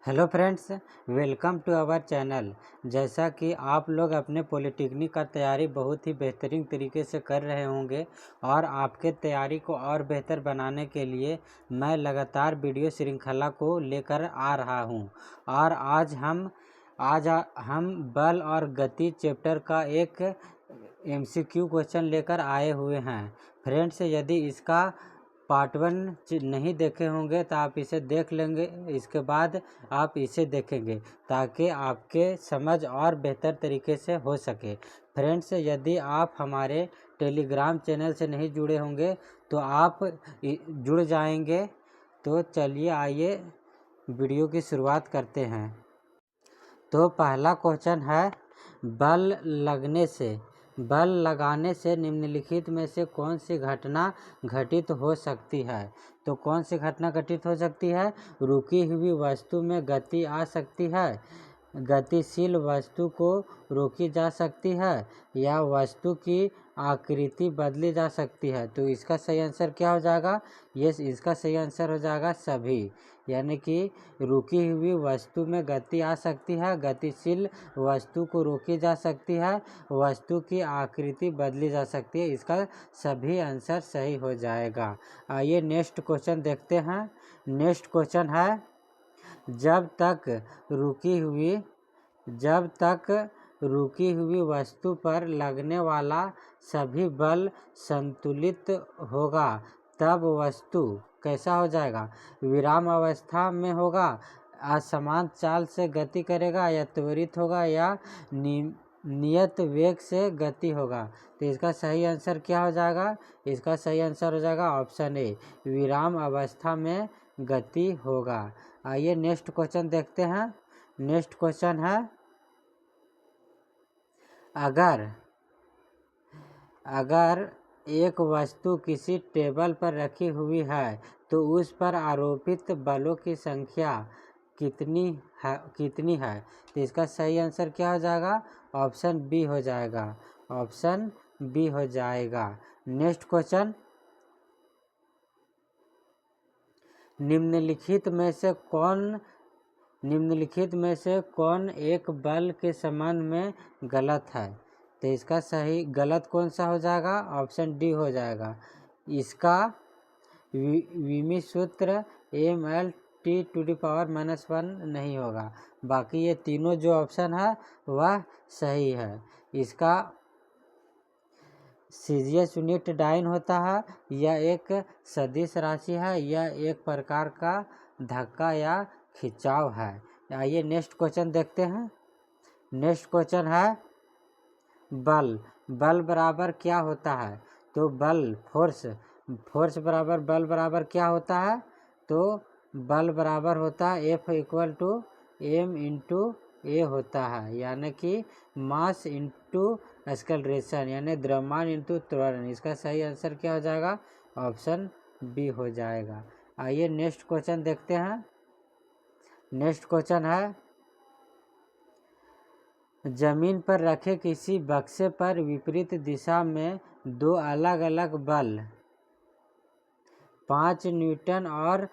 Hello friends, welcome to our channel. जैसा कि आप लोग अपने पॉलिटेक्निक का तैयारी बहुत ही बेहतरीन तरीके से कर रहे होंगे और आपके तैयारी को और बेहतर बनाने के लिए मैं लगातार वीडियो श्रृंखला को लेकर आ रहा हूं। और आज हम बल और गति चैप्टर का एक MCQ क्वेश्चन लेकर आए हुए हैं। फ्रेंड्स, यदि इसका पार्ट 1 नहीं देखे होंगे तो आप इसे देख लेंगे, इसके बाद आप इसे देखेंगे ताकि आपके समझ और बेहतर तरीके से हो सके। फ्रेंड्स, यदि आप हमारे टेलीग्राम चैनल से नहीं जुड़े होंगे तो आप जुड़ जाएंगे। तो चलिए आइए वीडियो की शुरुआत करते हैं। तो पहला क्वेश्चन है, बल लगाने से निम्नलिखित में से कौन सी घटना घटित हो सकती है। तो कौन सी घटना घटित हो सकती है? रुकी हुई वस्तु में गति आ सकती है, गतिशील वस्तु को रोकी जा सकती है, या वस्तु की आकृति बदली जा सकती है। तो इसका सही आंसर क्या हो जाएगा? इसका सही आंसर हो जाएगा सभी। यानी कि रुकी हुई वस्तु में गति आ सकती है, गतिशील वस्तु को रोकी जा सकती है, वस्तु की आकृति बदली जा सकती है। इसका सभी आंसर सही हो जाएगा। आइए नेक्स्ट क्वेश्चन देखते हैं। नेक्स्ट क्वेश्चन है, जब तक रुकी हुई वस्तु पर लगने वाला सभी बल संतुलित होगा तब वस्तु कैसा हो जाएगा? विराम अवस्था में होगा, असमान चाल से गति करेगा, या त्वरित होगा, या नियत वेग से गति होगा। तो इसका सही आंसर क्या हो जाएगा? इसका सही आंसर हो जाएगा ऑप्शन ए, विराम अवस्था में गति होगा। आइए नेक्स्ट क्वेश्चन देखते हैं। नेक्स्ट क्वेश्चन है, अगर एक वस्तु किसी टेबल पर रखी हुई है तो उस पर आरोपित बलों की संख्या कितनी है? तो इसका सही आंसर क्या हो जाएगा? ऑप्शन बी हो जाएगा। ऑप्शन बी हो जाएगा। नेक्स्ट क्वेश्चन, निम्नलिखित में से कौन एक बल के संबंध में गलत है? तो इसका सही गलत कौन सा हो जाएगा? ऑप्शन डी हो जाएगा। इसका विमी सूत्र mLT⁻⁻1 नहीं होगा। बाकी ये तीनों जो ऑप्शन है वह सही है। इसका सीजियस यूनिट डाइन होता है, यह एक सदिश राशि है, यह एक प्रकार का धक्का या खिंचाव है। आइए नेक्स्ट क्वेश्चन देखते हैं। नेक्स्ट क्वेश्चन है, बल बराबर क्या होता है? तो फोर्स बराबर बल बराबर क्या होता है? तो बल बराबर होता है F=m×a होता है, यानी कि मास इंटू एक्सेलरेशन, यानी द्रव्यमान इंटू त्वरण। इसका सही आंसर क्या हो जाएगा? ऑप्शन बी हो जाएगा। आइए नेक्स्ट क्वेश्चन देखते हैं। नेक्स्ट क्वेश्चन है, जमीन पर रखे किसी बक्से पर विपरीत दिशा में दो अलग अलग बल 5 न्यूटन और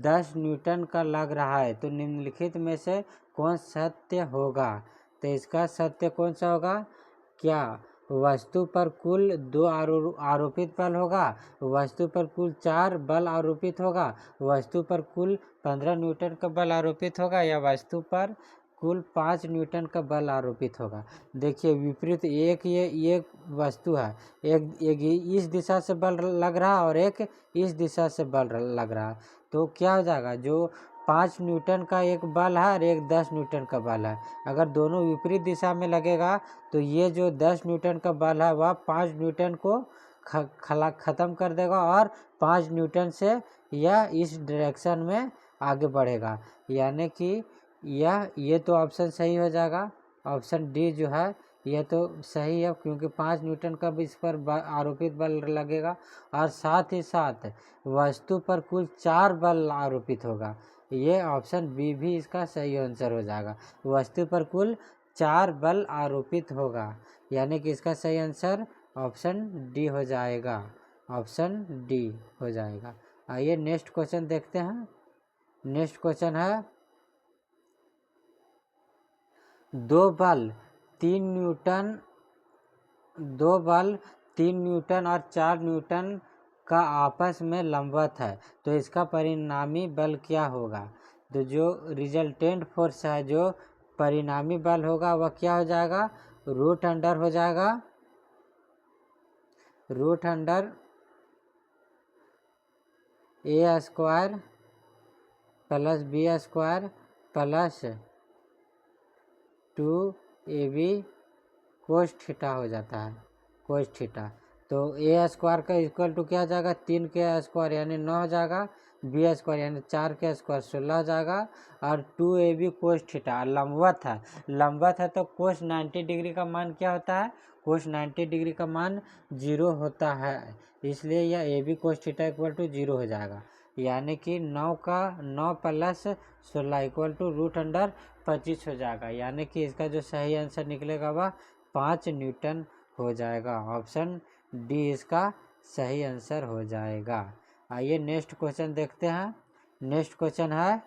10 न्यूटन का लग रहा है, तो निम्नलिखित में से कौन सत्य होगा? तो इसका सत्य कौन सा होगा? क्या वस्तु पर कुल 2 आरोपित बल होगा, वस्तु पर कुल 4 बल आरोपित होगा, वस्तु पर कुल 15 न्यूटन का बल आरोपित होगा, या वस्तु पर कुल 5 न्यूटन का बल आरोपित होगा? देखिए, विपरीत एक वस्तु है, एक इस दिशा से बल लग रहा और एक इस दिशा से बल लग रहा, तो क्या हो जाएगा? जो 5 न्यूटन का एक बल है और एक 10 न्यूटन का बल है, अगर दोनों विपरीत दिशा में लगेगा तो ये जो 10 न्यूटन का बल है वह 5 न्यूटन को ख़त्म कर देगा और 5 न्यूटन से यह इस डायरेक्शन में आगे बढ़ेगा। यानी कि ये तो ऑप्शन सही हो जाएगा। ऑप्शन डी जो है यह तो सही है, क्योंकि 5 न्यूटन का भी इस पर आरोपित बल लगेगा, और साथ ही साथ वस्तु पर कुल 4 बल आरोपित होगा। ये ऑप्शन बी भी इसका सही आंसर हो जाएगा। वस्तु पर कुल 4 बल आरोपित होगा, यानी कि इसका सही आंसर ऑप्शन डी हो जाएगा। ऑप्शन डी हो जाएगा। आइए नेक्स्ट क्वेश्चन देखते हैं। नेक्स्ट क्वेश्चन है, दो बल 3 न्यूटन 2 बल 3 न्यूटन और 4 न्यूटन का आपस में लंबवत है, तो इसका परिणामी बल क्या होगा? तो जो रिजल्टेंट फोर्स है, जो परिणामी बल होगा वह क्या हो जाएगा? रूट अंडर हो जाएगा, root under a square plus b square plus 2ab cos theta हो जाता है, कोस थीटा। तो ए स्क्वायर का इक्वल टू क्या हो जाएगा? 3 के स्क्वायर यानी 9 हो जाएगा, बी स्क्वायर यानी 4 के स्क्वायर 16 हो जाएगा, और 2ab कोस थीटा। लंबवत है, लंबवत है तो कोस 90 डिग्री का मान क्या होता है? कोस 90 डिग्री का मान 0 होता है, इसलिए यह A B cos theta equal to 0 हो जाएगा। यानी कि 9 plus 16 equal to root under 25 हो जाएगा। यानी कि इसका जो सही आंसर निकलेगा वह 5 न्यूटन हो जाएगा। ऑप्शन डी इसका सही आंसर हो जाएगा। आइए नेक्स्ट क्वेश्चन देखते हैं। नेक्स्ट क्वेश्चन है,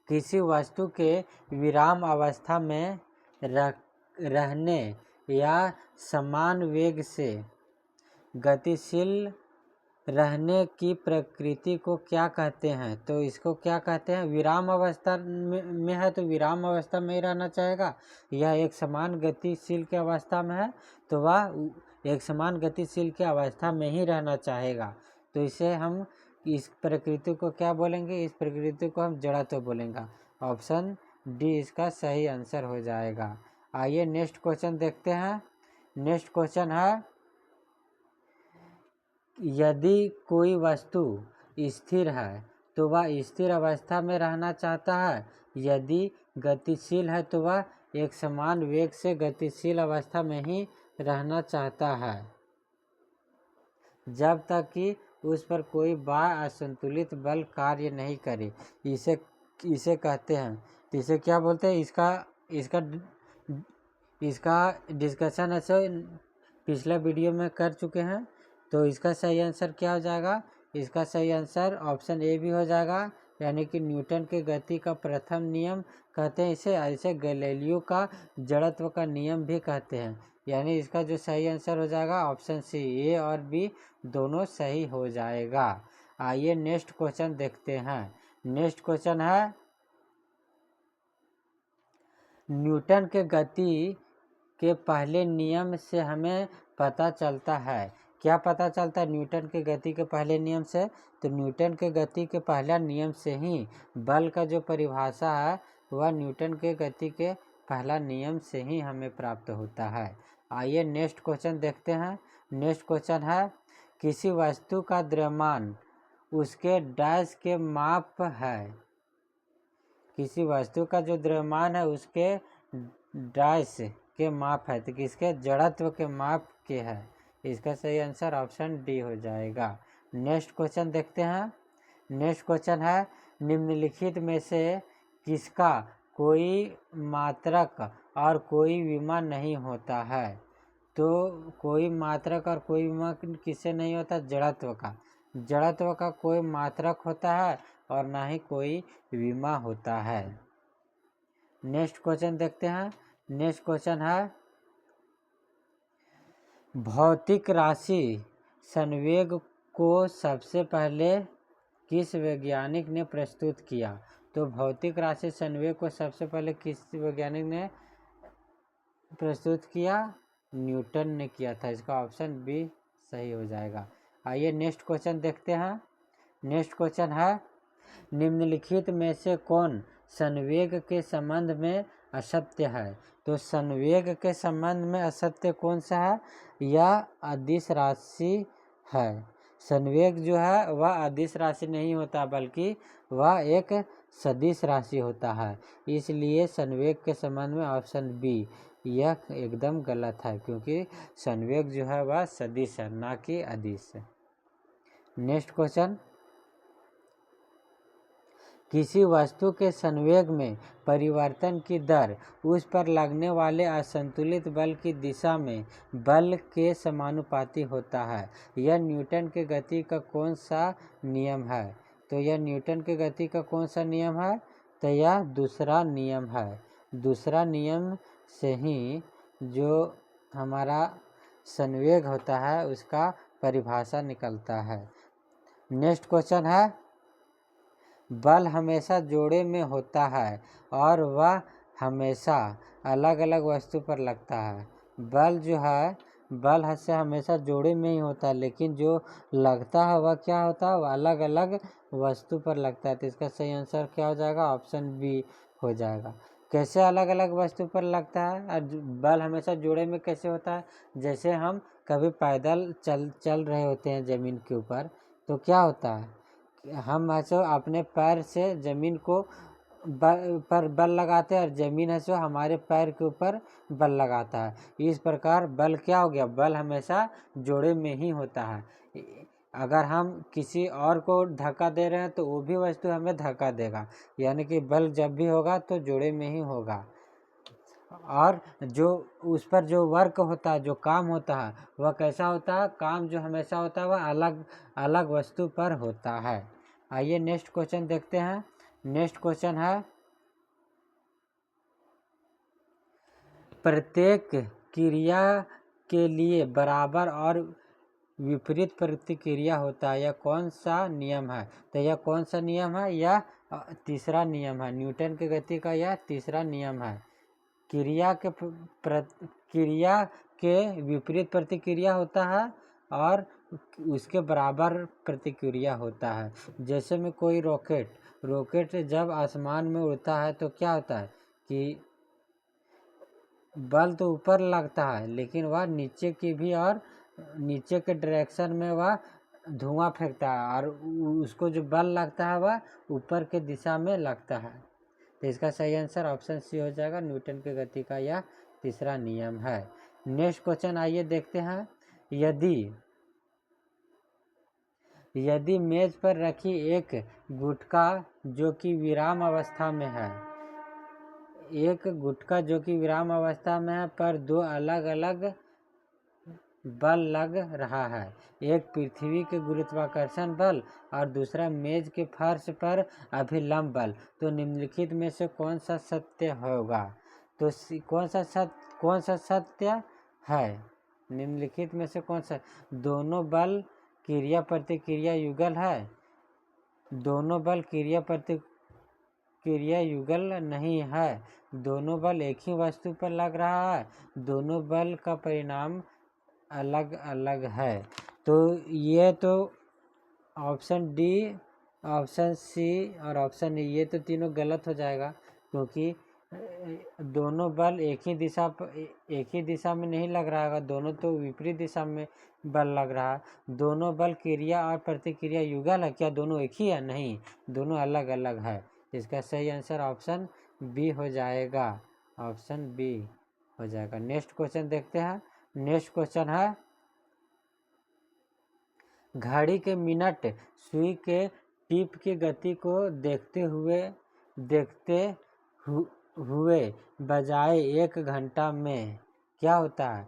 किसी वस्तु के विराम अवस्था में रहने या समान वेग से गतिशील रहने की प्रकृति को क्या कहते हैं? तो इसको क्या कहते हैं? विराम अवस्था में है तो विराम अवस्था में ही रहना चाहेगा। यह एक समान गतिशील की अवस्था में है तो वह एक समान गतिशील की अवस्था में ही रहना चाहेगा। तो इसे हम इस प्रकृति को क्या बोलेंगे? इस प्रकृति को हम जड़त्व बोलेंगे। ऑप्शन डी इसका सही आंसर हो जाएगा। आइए नेक्स्ट क्वेश्चन देखते हैं। नेक्स्ट क्वेश्चन है, यदि कोई वस्तु स्थिर है तो वह स्थिर अवस्था में रहना चाहता है, यदि गतिशील है तो वह एक समान वेग से गतिशील अवस्था में ही रहना चाहता है, जब तक कि उस पर कोई बाह्य असंतुलित बल कार्य नहीं करे। इसे कहते हैं, तो इसे क्या बोलते हैं? इसका डिस्कशन ऐसे पिछले वीडियो में कर चुके हैं। तो इसका सही आंसर क्या हो जाएगा? इसका सही आंसर ऑप्शन ए भी हो जाएगा, यानी कि न्यूटन के गति का प्रथम नियम कहते हैं इसे गैलीलियो का जड़त्व का नियम भी कहते हैं। यानी इसका जो सही आंसर हो जाएगा ऑप्शन सी, ए और बी दोनों सही हो जाएगा। आइए नेक्स्ट क्वेश्चन देखते हैं। नेक्स्ट क्वेश्चन है, न्यूटन के गति के पहले नियम से हमें पता चलता है। क्या पता चलता है न्यूटन के गति के पहले नियम से? तो न्यूटन के गति के पहला नियम से ही बल का जो परिभाषा है वह न्यूटन के गति के पहला नियम से ही हमें प्राप्त होता है। आइए नेक्स्ट क्वेश्चन देखते हैं। नेक्स्ट क्वेश्चन है, किसी वस्तु का द्रव्यमान उसके डैश के माप है। किसी वस्तु का जो द्रव्यमान है उसके डैश के माप है, तो किसके? जड़त्व के माप के है। इसका सही आंसर ऑप्शन डी हो जाएगा। नेक्स्ट क्वेश्चन देखते हैं। नेक्स्ट क्वेश्चन है, निम्नलिखित में से किसका कोई मात्रक और कोई विमा नहीं होता है? तो कोई मात्रक और कोई विमा किससे नहीं होता? जड़त्व का। जड़त्व का कोई मात्रक होता है और ना ही कोई विमा होता है। नेक्स्ट क्वेश्चन देखते हैं। नेक्स्ट क्वेश्चन है, भौतिक राशि संवेग को सबसे पहले किस वैज्ञानिक ने प्रस्तुत किया? तो भौतिक राशि संवेग को सबसे पहले किस वैज्ञानिक ने प्रस्तुत किया? न्यूटन ने किया था। इसका ऑप्शन बी सही हो जाएगा। आइए नेक्स्ट क्वेश्चन देखते हैं। नेक्स्ट क्वेश्चन है, निम्नलिखित में से कौन संवेग के संबंध में असत्य है? तो संवेग के संबंध में असत्य कौन सा है? यह अदिश राशि है। संवेग जो है वह अदिश राशि नहीं होता, बल्कि वह एक सदिश राशि होता है। इसलिए संवेग के संबंध में ऑप्शन बी यह एकदम गलत है, क्योंकि संवेग जो है वह सदिश है, ना कि अदिश। नेक्स्ट क्वेश्चन, किसी वस्तु के संवेग में परिवर्तन की दर उस पर लगने वाले असंतुलित बल की दिशा में बल के समानुपाती होता है। यह न्यूटन के गति का कौन सा नियम है? तो यह न्यूटन के गति का कौन सा नियम है? तो यह दूसरा नियम है। दूसरा नियम से ही जो हमारा संवेग होता है उसका परिभाषा निकलता है। नेक्स्ट क्वेश्चन है, बल हमेशा जोड़े में होता है और वह हमेशा अलग अलग वस्तु पर लगता है। बल जो है, बल से हमेशा जोड़े में ही होता है, लेकिन जो लगता है वह क्या होता है, वह अलग अलग वस्तु पर लगता है। तो इसका सही आंसर क्या हो जाएगा, ऑप्शन बी हो जाएगा। कैसे अलग अलग वस्तु पर लगता है और बल हमेशा जोड़े में कैसे होता है, जैसे हम कभी पैदल चल रहे होते हैं ज़मीन के ऊपर, तो क्या होता है, हम ऐसे अपने पैर से ज़मीन को पर बल लगाते हैं और ज़मीन है सो हमारे पैर के ऊपर बल लगाता है। इस प्रकार बल क्या हो गया, बल हमेशा जोड़े में ही होता है। अगर हम किसी और को धक्का दे रहे हैं तो वो भी वस्तु हमें धक्का देगा, यानी कि बल जब भी होगा तो जोड़े में ही होगा। और जो उस पर जो वर्क होता है, जो काम होता है, वह कैसा होता है, काम जो हमेशा होता है वह अलग अलग वस्तु पर होता है। आइए नेक्स्ट क्वेश्चन देखते हैं। नेक्स्ट क्वेश्चन है, प्रत्येक क्रिया के लिए बराबर और विपरीत प्रतिक्रिया होता है, यह कौन सा नियम है। तो यह कौन सा नियम है, यह तीसरा नियम है, न्यूटन की गति का यह तीसरा नियम है। क्रिया के विपरीत प्रतिक्रिया होता है और उसके बराबर प्रतिक्रिया होता है। जैसे में कोई रॉकेट जब आसमान में उड़ता है तो क्या होता है कि बल तो ऊपर लगता है, लेकिन वह नीचे की भी और नीचे के डायरेक्शन में वह धुआं फेंकता है और उसको जो बल लगता है वह ऊपर के दिशा में लगता है। तो इसका सही आंसर ऑप्शन सी हो जाएगा, न्यूटन की गति का यह तीसरा नियम है। नेक्स्ट क्वेश्चन आइए देखते हैं। यदि मेज पर रखी एक गुटखा जो कि विराम अवस्था में है, एक गुटखा जो कि विराम अवस्था में है पर दो अलग अलग बल लग रहा है, एक पृथ्वी के गुरुत्वाकर्षण बल और दूसरा मेज के फर्श पर अभिलंब बल, तो निम्नलिखित में से कौन सा सत्य होगा। तो कौन सा सत्य है, निम्नलिखित में से कौन सा, दोनों बल क्रिया प्रतिक्रिया युगल है, दोनों बल क्रिया प्रतिक्रिया युगल नहीं है, दोनों बल एक ही वस्तु पर लग रहा है, दोनों बल का परिणाम अलग अलग है। तो ये तो ऑप्शन डी, ऑप्शन सी और ऑप्शन ई, ये तो तीनों गलत हो जाएगा, क्योंकि दोनों बल एक ही दिशा में नहीं लग रहा है, दोनों तो विपरीत दिशा में बल लग रहा है। दोनों बल क्रिया और प्रतिक्रिया युगल है, क्या दोनों एक ही है, नहीं, दोनों अलग अलग है। इसका सही आंसर ऑप्शन बी हो जाएगा, ऑप्शन बी हो जाएगा। नेक्स्ट क्वेश्चन देखते हैं। नेक्स्ट क्वेश्चन है, घड़ी के मिनट सुई के टिप की गति को देखते हुए बजाय 1 घंटा में क्या होता है,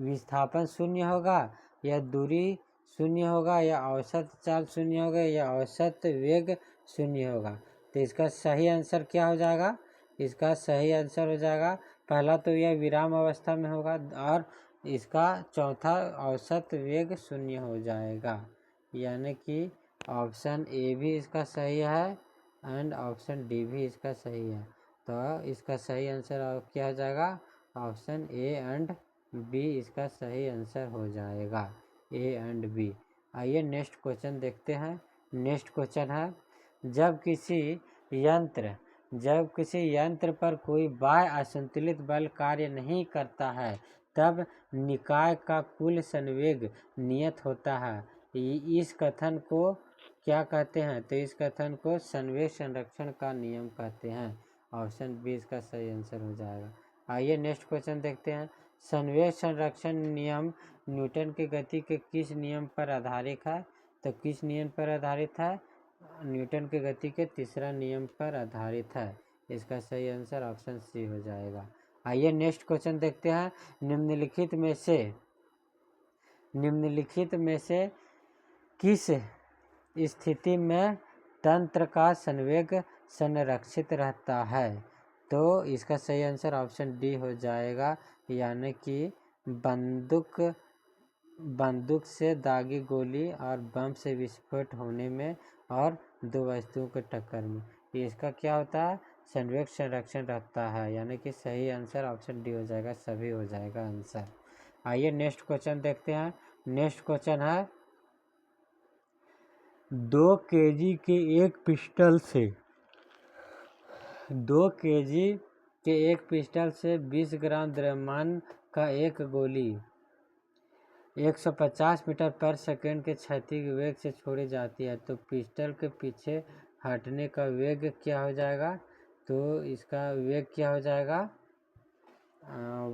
विस्थापन शून्य होगा या दूरी शून्य होगा या औसत चाल शून्य होगा या औसत वेग शून्य होगा। तो इसका सही आंसर क्या हो जाएगा, इसका सही आंसर हो जाएगा, पहला तो यह विराम अवस्था में होगा और इसका चौथा औसत वेग शून्य हो जाएगा, यानी कि ऑप्शन ए भी इसका सही है एंड ऑप्शन डी भी इसका सही है। तो इसका सही आंसर क्या हो जाएगा, ऑप्शन ए एंड बी इसका सही आंसर हो जाएगा, ए एंड बी। आइए नेक्स्ट क्वेश्चन देखते हैं। नेक्स्ट क्वेश्चन है, जब किसी यंत्र पर कोई बाह्य असंतुलित बल कार्य नहीं करता है तब निकाय का कुल संवेग नियत होता है, इस कथन को क्या कहते हैं। तो इस कथन को संवेग संरक्षण का नियम कहते हैं, ऑप्शन बी इसका सही आंसर हो जाएगा। आइए नेक्स्ट क्वेश्चन देखते हैं। संवेग संरक्षण नियम न्यूटन की गति के किस नियम पर आधारित है। तो किस नियम पर आधारित है, न्यूटन की गति के तीसरा नियम पर आधारित है, इसका सही आंसर ऑप्शन सी हो जाएगा। आइए नेक्स्ट क्वेश्चन देखते हैं। निम्नलिखित में से किस स्थिति में तंत्र का संवेग संरक्षित रहता है। तो इसका सही आंसर ऑप्शन डी हो जाएगा, यानी कि बंदूक से दागी गोली और बम से विस्फोट होने में और दो वस्तुओं के टक्कर में। इसका क्या होता है? संवेग संरक्षण रहता है, यानी कि सही आंसर ऑप्शन डी हो जाएगा, सभी हो जाएगा आंसर। आइए नेक्स्ट क्वेश्चन देखते हैं। नेक्स्ट क्वेश्चन है 2 kg के एक पिस्टल से 20 ग्राम द्रव्यमान का एक गोली 150 मीटर पर सेकंड के क्षैतिज वेग से छोड़ी जाती है, तो पिस्टल के पीछे हटने का वेग क्या हो जाएगा? तो इसका वेग क्या हो जाएगा?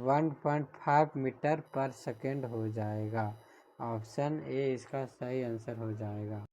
1.5 मीटर पर सेकंड हो जाएगा। ऑप्शन ए इसका सही आंसर हो जाएगा।